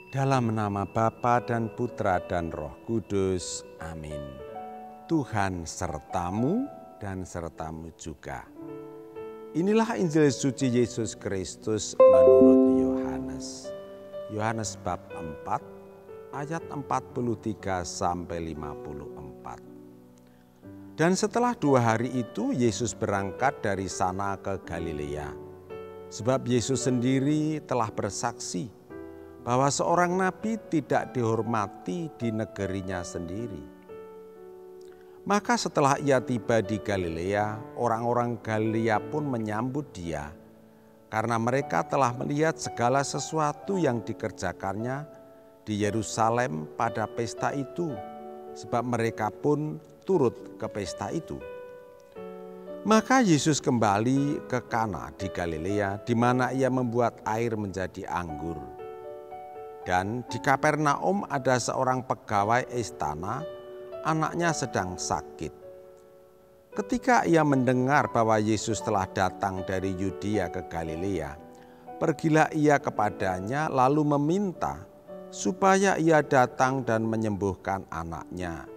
Dalam nama Bapa dan Putra dan Roh Kudus. Amin. Tuhan sertamu dan sertamu juga. Inilah Injil suci Yesus Kristus menurut Yohanes. Yohanes bab 4 ayat 43 sampai 54. Dan setelah 2 hari itu Yesus berangkat dari sana ke Galilea. Sebab Yesus sendiri telah bersaksi bahwa seorang nabi tidak dihormati di negerinya sendiri. Maka setelah ia tiba di Galilea, orang-orang Galilea pun menyambut dia, karena mereka telah melihat segala sesuatu yang dikerjakannya di Yerusalem pada pesta itu, sebab mereka pun turut ke pesta itu. Maka Yesus kembali ke Kana di Galilea, di mana ia membuat air menjadi anggur. Dan di Kapernaum ada seorang pegawai istana, anaknya sedang sakit. Ketika ia mendengar bahwa Yesus telah datang dari Yudea ke Galilea, pergilah ia kepadanya lalu meminta supaya ia datang dan menyembuhkan anaknya,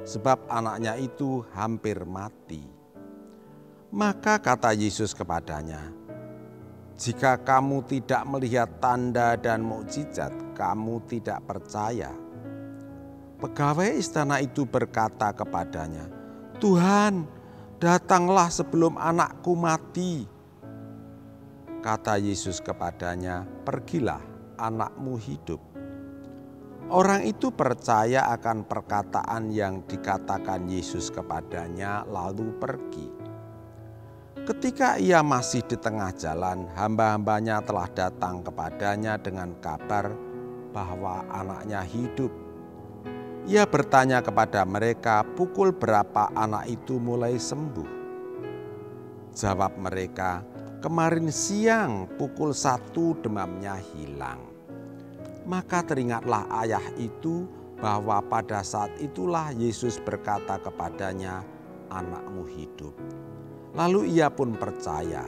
sebab anaknya itu hampir mati. Maka kata Yesus kepadanya, "Jika kamu tidak melihat tanda dan mukjizat, kamu tidak percaya." Pegawai istana itu berkata kepadanya, "Tuhan, datanglah sebelum anakku mati." Kata Yesus kepadanya, "Pergilah, anakmu hidup." Orang itu percaya akan perkataan yang dikatakan Yesus kepadanya, lalu pergi. Ketika ia masih di tengah jalan, hamba-hambanya telah datang kepadanya dengan kabar bahwa anaknya hidup. Ia bertanya kepada mereka, pukul berapa anak itu mulai sembuh? Jawab mereka, "Kemarin siang pukul 1 demamnya hilang." Maka teringatlah ayah itu bahwa pada saat itulah Yesus berkata kepadanya, "Anakmu hidup." Lalu ia pun percaya,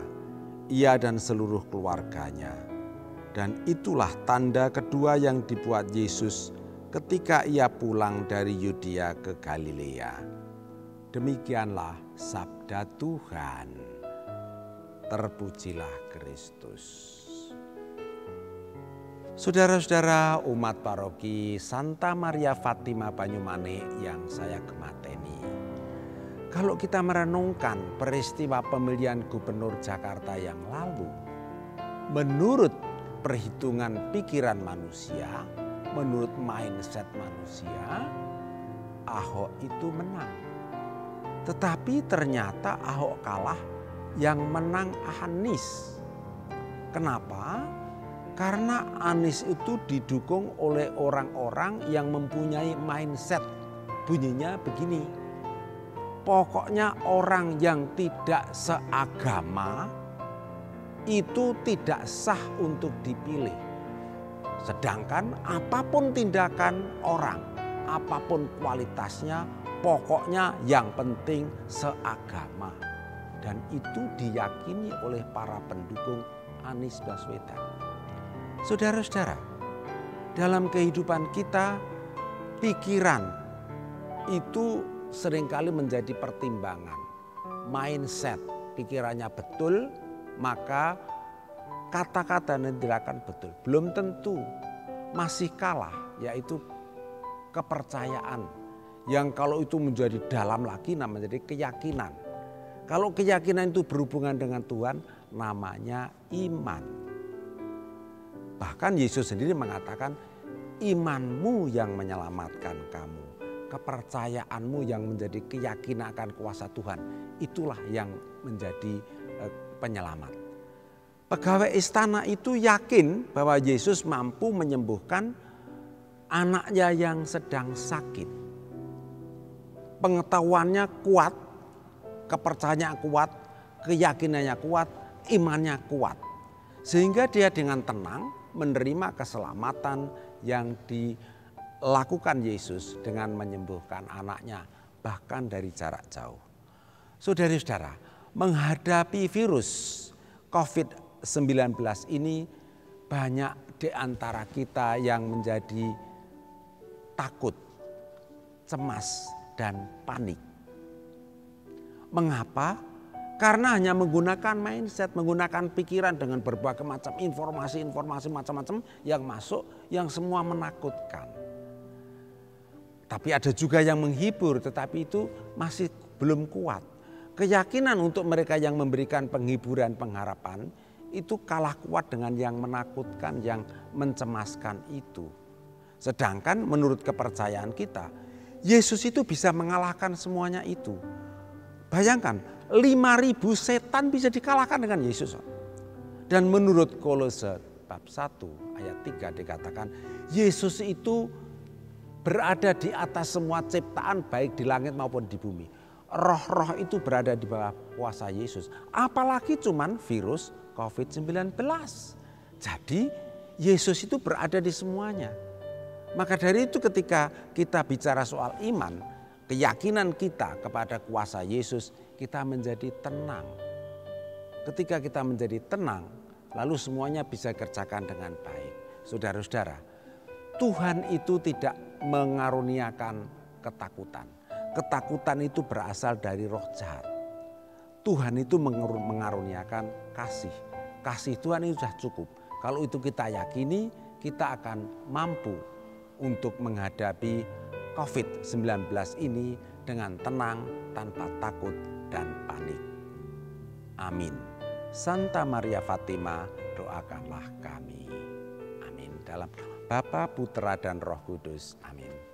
ia dan seluruh keluarganya. Dan itulah tanda kedua yang dibuat Yesus ketika ia pulang dari Yudea ke Galilea. Demikianlah sabda Tuhan. Terpujilah Kristus. Saudara-saudara umat paroki Santa Maria Fatima Banyumane yang saya gemateni. Kalau kita merenungkan peristiwa pemilihan gubernur Jakarta yang lalu, menurut perhitungan pikiran manusia, menurut mindset manusia, Ahok itu menang. Tetapi ternyata Ahok kalah, yang menang Anies. Kenapa? Karena Anies itu didukung oleh orang-orang yang mempunyai mindset. Bunyinya begini, pokoknya orang yang tidak seagama itu tidak sah untuk dipilih. Sedangkan apapun tindakan orang, apapun kualitasnya, pokoknya yang penting seagama. Dan itu diyakini oleh para pendukung Anies Baswedan. Saudara-saudara, dalam kehidupan kita, pikiran itu seringkali menjadi pertimbangan. Mindset, pikirannya betul, maka kata-kata dan tindakan betul. Belum tentu, masih kalah, yaitu kepercayaan. Yang kalau itu menjadi dalam lagi namanya menjadi keyakinan. Kalau keyakinan itu berhubungan dengan Tuhan, namanya iman. Bahkan Yesus sendiri mengatakan, imanmu yang menyelamatkan kamu. Kepercayaanmu yang menjadi keyakinan akan kuasa Tuhan, itulah yang menjadi penyelamat. Pegawai istana itu yakin bahwa Yesus mampu menyembuhkan anaknya yang sedang sakit. Pengetahuannya kuat, kepercayaannya kuat, keyakinannya kuat, imannya kuat. Sehingga dia dengan tenang menerima keselamatan yang dilakukan Yesus dengan menyembuhkan anaknya, bahkan dari jarak jauh. Saudara-saudara, menghadapi virus COVID-19 ini banyak di antara kita yang menjadi takut, cemas, dan panik. Mengapa? Karena hanya menggunakan mindset, menggunakan pikiran dengan berbagai macam informasi macam-macam yang masuk, yang semua menakutkan. Tapi ada juga yang menghibur, tetapi itu masih belum kuat. Keyakinan untuk mereka yang memberikan penghiburan, pengharapan, itu kalah kuat dengan yang menakutkan, yang mencemaskan itu. Sedangkan menurut kepercayaan kita, Yesus itu bisa mengalahkan semuanya itu. Bayangkan, 5.000 setan bisa dikalahkan dengan Yesus. Dan menurut Kolose bab 1 ayat 3 dikatakan, Yesus itu berada di atas semua ciptaan baik di langit maupun di bumi. Roh-roh itu berada di bawah kuasa Yesus. Apalagi cuman virus COVID-19. Jadi Yesus itu berada di semuanya. Maka dari itu ketika kita bicara soal iman, keyakinan kita kepada kuasa Yesus, kita menjadi tenang. Ketika kita menjadi tenang, lalu semuanya bisa kerjakan dengan baik. Saudara-saudara, Tuhan itu tidak mengaruniakan ketakutan. Ketakutan itu berasal dari roh jahat. Tuhan itu mengaruniakan kasih. Kasih Tuhan itu sudah cukup. Kalau itu kita yakini, kita akan mampu untuk menghadapi COVID-19 ini dengan tenang, tanpa takut dan panik. Amin. Santa Maria Fatima, doakanlah kami. Amin. Dalam Bapa, Putra, dan Roh Kudus. Amin.